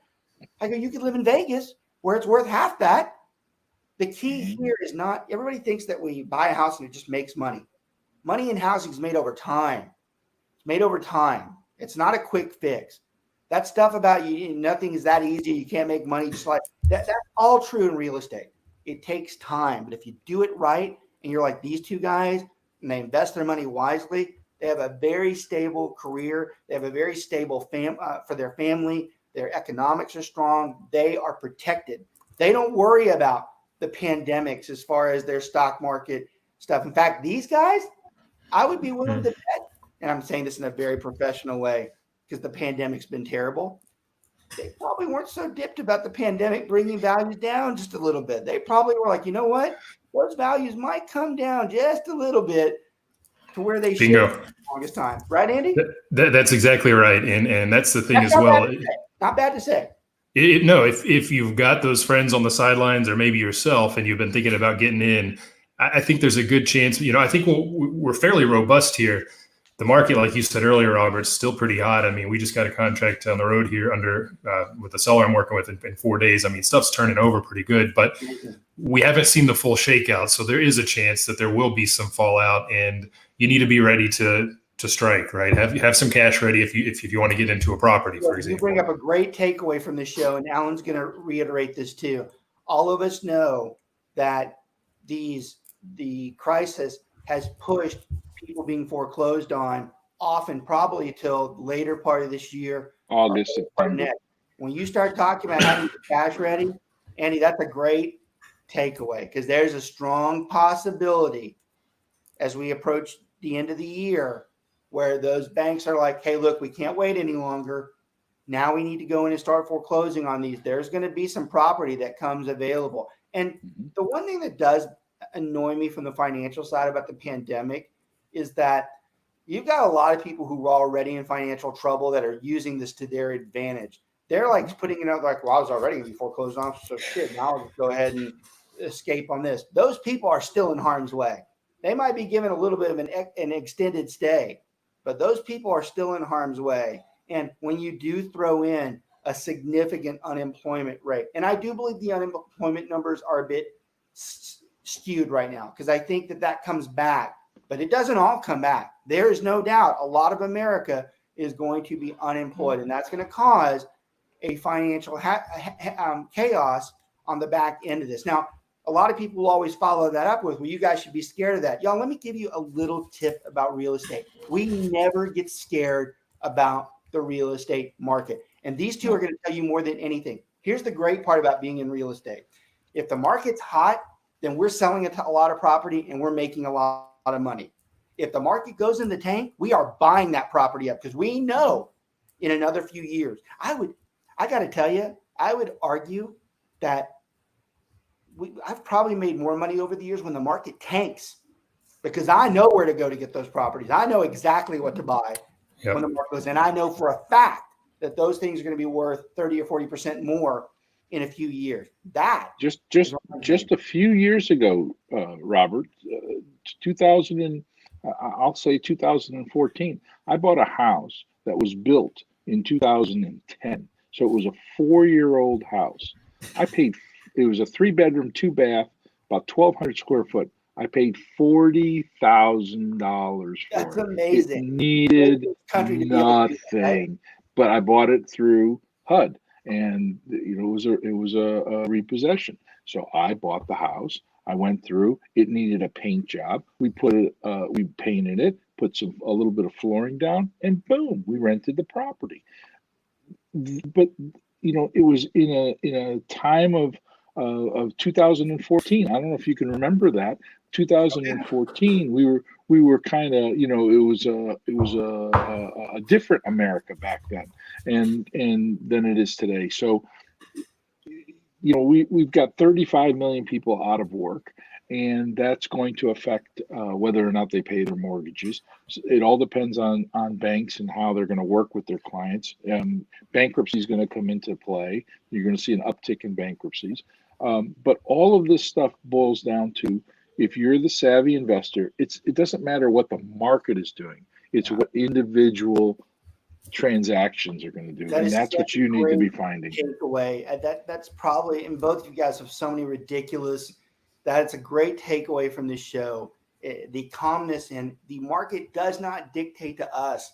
I go, "You could live in Vegas where it's worth half that." The key here is not, everybody thinks that when you buy a house and it just makes money. Money in housing is made over time. It's made over time. It's not a quick fix. That stuff about nothing is that easy. You can't make money just like that. That's all true in real estate. It takes time. But if you do it right, and you're like these two guys, and they invest their money wisely, they have a very stable career. They have a very stable for their family. Their economics are strong. They are protected. They don't worry about the pandemics as far as their stock market stuff. In fact, these guys, I would be willing to bet, and I'm saying this in a very professional way because the pandemic's been terrible. They probably weren't so dipped about the pandemic bringing values down just a little bit. They probably were like, "You know what? Those values might come down just a little bit to where they should for the longest time." Right, Andy? That's exactly right. And that's the thing as well. Not bad to say. No, if you've got those friends on the sidelines or maybe yourself and you've been thinking about getting in, I think there's a good chance. I think we're fairly robust here. The market, like you said earlier, Robert, is still pretty hot. I mean, we just got a contract on the road here with the seller I'm working with in 4 days. I mean, stuff's turning over pretty good, but we haven't seen the full shakeout. So there is a chance that there will be some fallout, and you need to be ready to strike, right? Have some cash ready if you want to get into a property, for example. You bring up a great takeaway from the show, and Alan's going to reiterate this too. All of us know that the crisis has pushed people being foreclosed on often probably till later part of this year. August, September. When you start talking about having cash ready, Andy, that's a great takeaway because there's a strong possibility as we approach the end of the year where those banks are like, "Hey, look, we can't wait any longer. Now we need to go in and start foreclosing on these." There's going to be some property that comes available. And Mhm. the one thing that does annoy me from the financial side about the pandemic is that you've got a lot of people who are already in financial trouble that are using this to their advantage. They're like putting it out like, well, I was already going to be foreclosed on, so shit, now I'll just go ahead and escape on this. Those people are still in harm's way. They might be given a little bit of an extended stay, but those people are still in harm's way. And when you do throw in a significant unemployment rate, and I do believe the unemployment numbers are a bit skewed right now, because I think that comes back, but it doesn't all come back. There is no doubt a lot of America is going to be unemployed, and that's going to cause a financial chaos on the back end of this. Now, a lot of people will always follow that up with, well, you guys should be scared of that. Y'all, let me give you a little tip about real estate. We never get scared about the real estate market. And these two are going to tell you more than anything. Here's the great part about being in real estate. If the market's hot, then we're selling a lot of property and we're making a lot of money. If the market goes in the tank, we are buying that property up because we know in another few years. I got to tell you, I would argue that I've probably made more money over the years when the market tanks, because I know where to go to get those properties. I know exactly what to buy when the market goes in. I know for a fact that those things are going to be worth 30 or 40% more in a few years. That just a few years ago, Robert, 2000 and I'll say 2014, I bought a house that was built in 2010. So it was a 4-year-old house. It was a 3-bedroom, 2-bath, about 1,200 square foot. I paid $40,000 for That's it. amazing. It needed nothing, right? but I bought it through HUD, and it was a repossession. So I bought the house. I went through. It needed a paint job. We painted it, put a little bit of flooring down, and boom, we rented the property. But it was in a time of 2014. I don't know if you can remember that. 2014, we were kind of, it was a different America back then, and than it is today. So we've got 35 million people out of work, and that's going to affect whether or not they pay their mortgages. It all depends on banks and how they're going to work with their clients. Bankruptcy is going to come into play. You're going to see an uptick in bankruptcies. But all of this stuff boils down to, if you're the savvy investor, it doesn't matter what the market is doing. It's what individual transactions are going to do, and that's what you need to be finding. Takeaway. That's probably, and both of you guys have so many ridiculous. That's a great takeaway from this show. The calmness, and the market does not dictate to us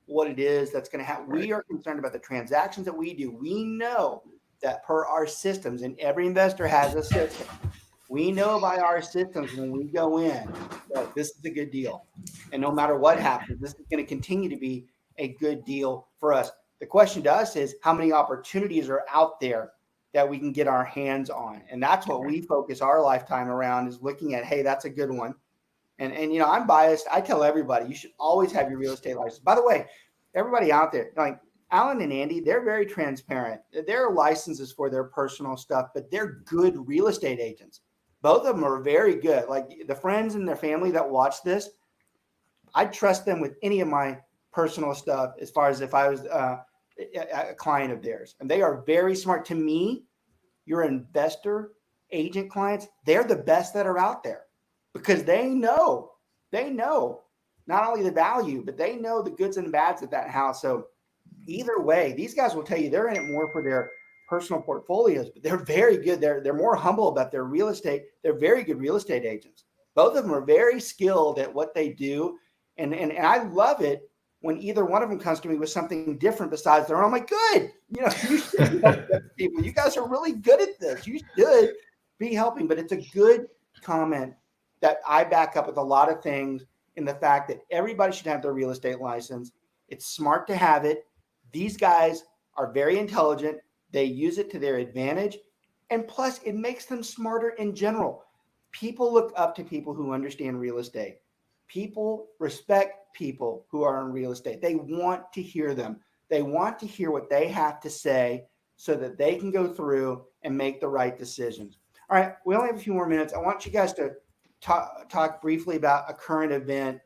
what it is that's going to happen. Right. We are concerned about the transactions that we do. We know that per our systems, and every investor has a system. We know by our systems when we go in that this is a good deal. And no matter what happens, this is going to continue to be a good deal for us. The question to us is, how many opportunities are out there that we can get our hands on? And that's what we focus our lifetime around, is looking at, hey, that's a good one. And I'm biased. I tell everybody, you should always have your real estate license. By the way, everybody out there, like Alan and Andy, they're very transparent. Their licenses for their personal stuff, but they're good real estate agents. Both of them are very good. Like the friends and their family that watch this, I'd trust them with any of my personal stuff, as far as if I was a client of theirs. And they are very smart. To me, your investor agent clients, they're the best that are out there, because they know not only the value, but they know the goods and bads of that house. So either way, these guys will tell you they're in it more for their personal portfolios, but they're very good. They're more humble about their real estate. They're very good real estate agents. Both of them are very skilled at what they do. And I love it when either one of them comes to me with something different besides their own. I'm like, good. You should help people. You guys are really good at this. You should be helping. But it's a good comment that I back up with a lot of things, in the fact that everybody should have their real estate license. It's smart to have it. These guys are very intelligent. They use it to their advantage. And plus, it makes them smarter in general. People look up to people who understand real estate. People respect people who are in real estate. They want to hear them. They want to hear what they have to say so that they can go through and make the right decisions. All right, we only have a few more minutes. I want you guys to talk briefly about a current event.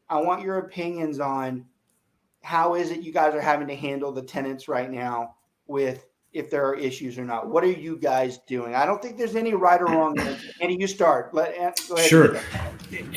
I want your opinions on how is it you guys are having to handle the tenants right now with if there are issues or not. What are you guys doing? I don't think there's any right or wrong answer. Andy, you start. Go ahead. Sure.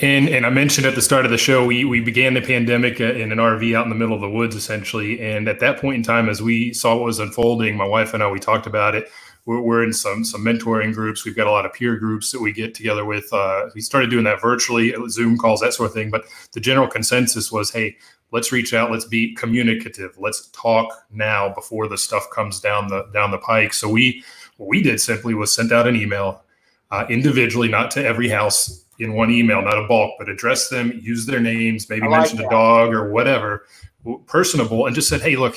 And I mentioned at the start of the show, we began the pandemic in an RV out in the middle of the woods, essentially. And at that point in time, as we saw what was unfolding, my wife and I, we talked about it. We're in some mentoring groups. We've got a lot of peer groups that we get together with. We started doing that virtually, Zoom calls, that sort of thing. But the general consensus was, hey, let's reach out. Let's be communicative. Let's talk now before the stuff comes down the pike. So what we did simply was sent out an email individually, not to every house in one email, not a bulk, but address them, use their names, maybe mention a dog or whatever, personable, and just said, hey, look,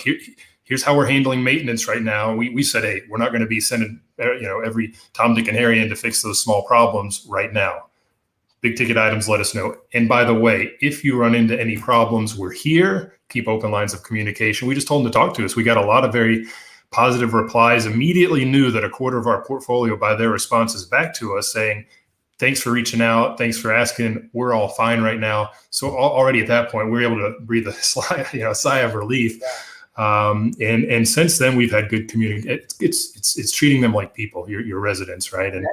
here's how we're handling maintenance right now. We said, hey, we're not going to be sending every Tom, Dick, and Harry in to fix those small problems right now. Big ticket items, let us know. And by the way, if you run into any problems, we're here. Keep open lines of communication. We just told them to talk to us. We got a lot of very positive replies. Immediately knew that a quarter of our portfolio, by their responses back to us, saying, thanks for reaching out. Thanks for asking. We're all fine right now. So already at that point, we were able to breathe a sigh of relief. And since then, we've had good communication. It's treating them like people, your residents, right? And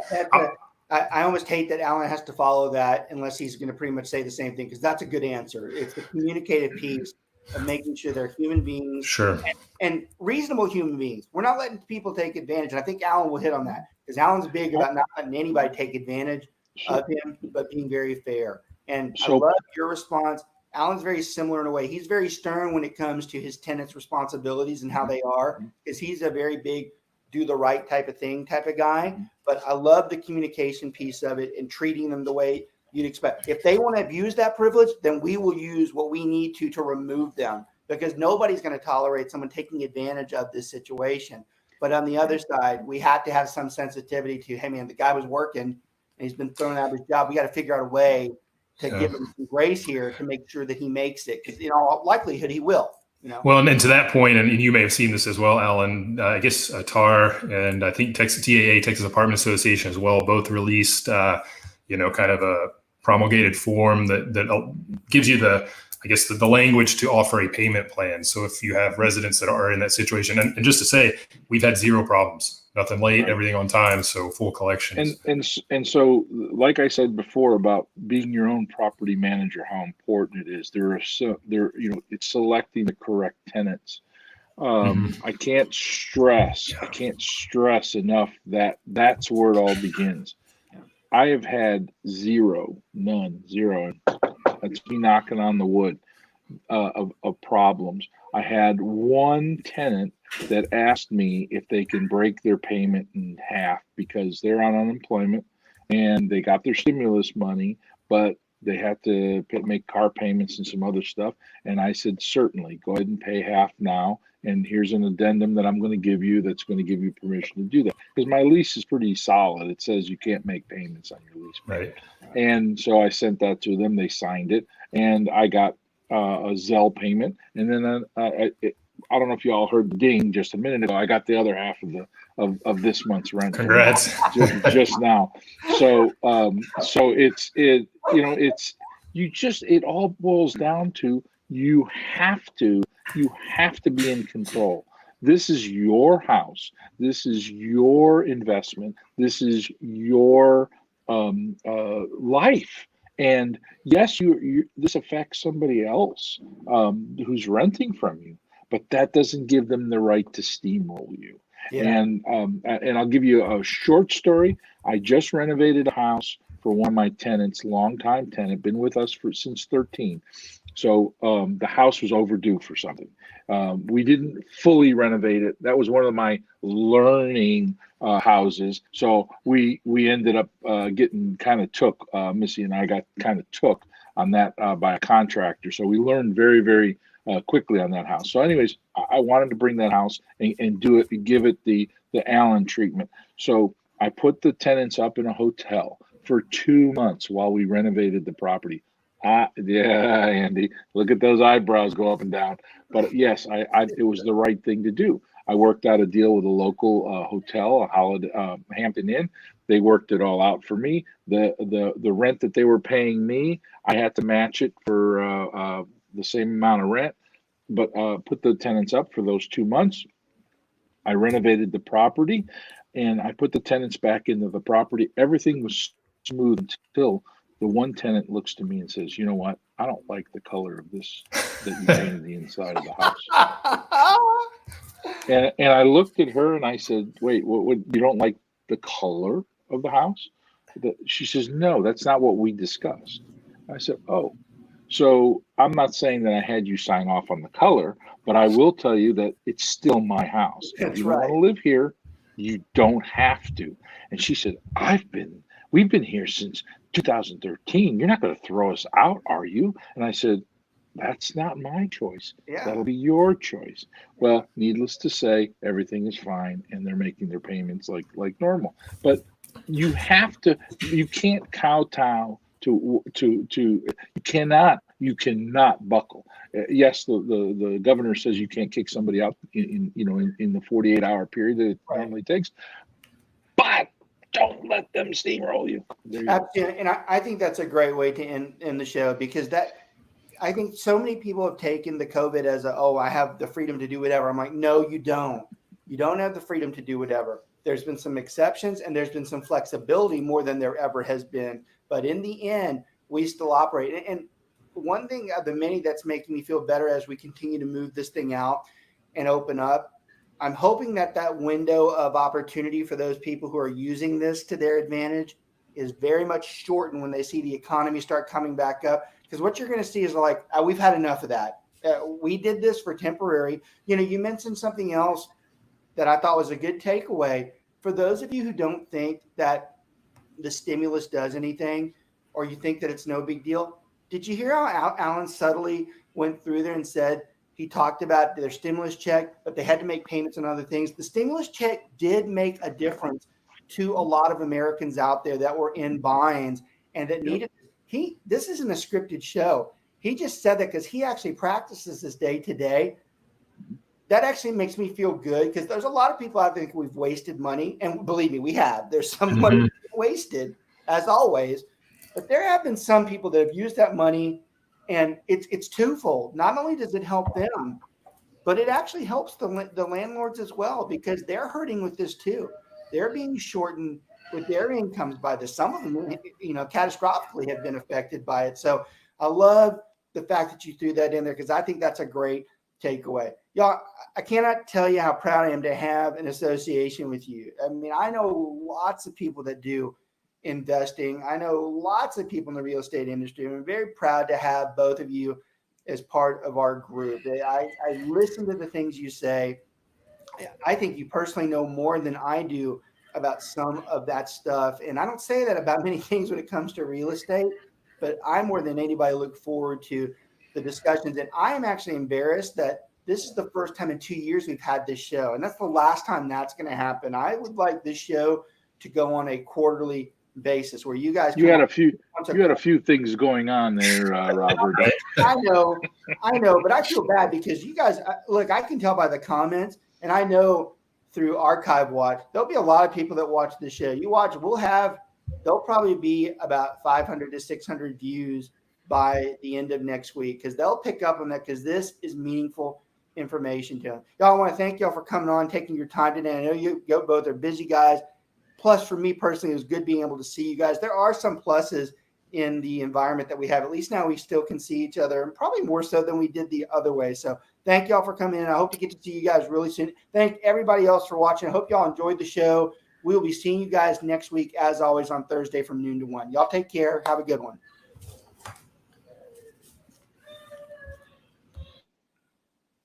I almost hate that Alan has to follow that unless he's going to pretty much say the same thing, because that's a good answer. It's the communicative piece of making sure they're human beings, sure, and reasonable human beings. We're not letting people take advantage. And I think Alan will hit on that, because Alan's big about not letting anybody take advantage of him, but being very fair. And I love your response. Alan's very similar in a way. He's very stern when it comes to his tenants' responsibilities and how they are, because he's a very big do the right type of thing type of guy. But I love the communication piece of it and treating them the way you'd expect. If they want to abuse that privilege, then we will use what we need to remove them, because nobody's going to tolerate someone taking advantage of this situation. But on the other side, we have to have some sensitivity to, hey, man, the guy was working and he's been thrown out of his job. We got to figure out a way to give him some grace here to make sure that he makes it, because in all likelihood he will. Well, and to that point, and you may have seen this as well, Alan, I guess TAR and I think TAA, Texas Apartment Association as well, both released, kind of a promulgated form that gives you the language to offer a payment plan. So if you have residents that are in that situation, and just to say, we've had zero problems, nothing late, everything on time, so full collections. And so, like I said before about being your own property manager, how important it is. It's selecting the correct tenants. I can't stress enough that that's where it all begins. I have had zero, and that's me knocking on the wood of problems. I had one tenant that asked me if they can break their payment in half because they're on unemployment and they got their stimulus money, but they have to make car payments and some other stuff. And I said, certainly, go ahead and pay half now. And here's an addendum that I'm going to give you that's going to give you permission to do that. Because my lease is pretty solid. It says you can't make payments on your lease. Right. And so I sent that to them. They signed it. And I got a Zelle payment. And then I don't know if you all heard the ding just a minute ago. I got the other half of this month's rent. Congrats. just now. So it all boils down to you have to be in control. This is your house. This is your investment. This is your life. And yes, this affects somebody else who's renting from you, but that doesn't give them the right to steamroll you. Yeah. And I'll give you a short story. I just renovated a house for one of my tenants, longtime tenant, been with us since 13. So the house was overdue for something. We didn't fully renovate it. That was one of my learning houses. So we ended up getting kind of took, Missy and I got kind of took on that by a contractor. So we learned very, very quickly on that house. So anyways, I wanted to bring that house and do it and give it the Allen treatment. So I put the tenants up in a hotel for 2 months while we renovated the property. Yeah, Andy, look at those eyebrows go up and down. But yes, it was the right thing to do. I worked out a deal with a local hotel, a Holiday Hampton Inn. They worked it all out for me. The rent that they were paying me, I had to match it for the same amount of rent, but put the tenants up for those 2 months. I renovated the property, and I put the tenants back into the property. Everything was smooth until the one tenant looks to me and says, "You know what? I don't like the color of this that you painted the inside of the house." And I looked at her and I said, "Wait, what you don't like the color of the house?" She says, "No, that's not what we discussed." I said, "Oh, so I'm not saying that I had you sign off on the color, but I will tell you that it's still my house. If That's you don't want right. to live here, you don't have to." And she said, we've been here since 2013. You're not going to throw us out, are you?" And I said, "That's not my choice. Yeah. That'll be your choice." Well, needless to say, everything is fine and they're making their payments like normal. But you can't kowtow to you cannot buckle. Yes, the governor says you can't kick somebody out in the 48-hour period that it normally takes, but don't let them steamroll you. There you go. Absolutely. And I think that's a great way to end the show, because I think so many people have taken the COVID as I have the freedom to do whatever. I'm like, no, you don't. You don't have the freedom to do whatever. There's been some exceptions and there's been some flexibility more than there ever has been. But in the end, we still operate. And one thing of the many that's making me feel better as we continue to move this thing out and open up, I'm hoping that window of opportunity for those people who are using this to their advantage is very much shortened when they see the economy start coming back up. Because what you're going to see is like, we've had enough of that. We did this for temporary. You mentioned something else that I thought was a good takeaway. For those of you who don't think that the stimulus does anything, or you think that it's no big deal, did you hear how Alan subtly went through there and said he talked about their stimulus check, but they had to make payments on other things? The stimulus check did make a difference to a lot of Americans out there that were in binds and that needed. This isn't a scripted show. He just said that because he actually practices this day to day. That actually makes me feel good, because there's a lot of people out there think we've wasted money. And believe me, we have. There's some money wasted, as always. But there have been some people that have used that money, and it's twofold. Not only does it help them, but it actually helps the landlords as well, because they're hurting with this too. They're being shortened with their incomes by this. Some of them, catastrophically have been affected by it. So I love the fact that you threw that in there, because I think that's a great takeaway. Y'all, I cannot tell you how proud I am to have an association with you. I mean, I know lots of people that do investing. I know lots of people in the real estate industry. I'm very proud to have both of you as part of our group. I listen to the things you say. I think you personally know more than I do about some of that stuff. And I don't say that about many things when it comes to real estate, but I more than anybody look forward to the discussions. And I am actually embarrassed that this is the first time in 2 years we've had this show. And that's the last time that's going to happen. I would like this show to go on a quarterly basis where you guys. You had a few things going on there, Robert. I know, but I feel bad because you guys, look, I can tell by the comments, and I know through archive watch, there'll be a lot of people that watch the show. You watch, there'll probably be about 500 to 600 views by the end of next week, because they'll pick up on that, because this is meaningful information to them. Y'all, I want to thank y'all for coming on, taking your time today. I know you both are busy guys. Plus, for me personally, it was good being able to see you guys. There are some pluses in the environment that we have. At least now we still can see each other, and probably more so than we did the other way. So thank y'all for coming in. I hope to get to see you guys really soon. Thank everybody else for watching. I hope y'all enjoyed the show. We'll be seeing you guys next week, as always, on Thursday from noon to 1. Y'all take care. Have a good one.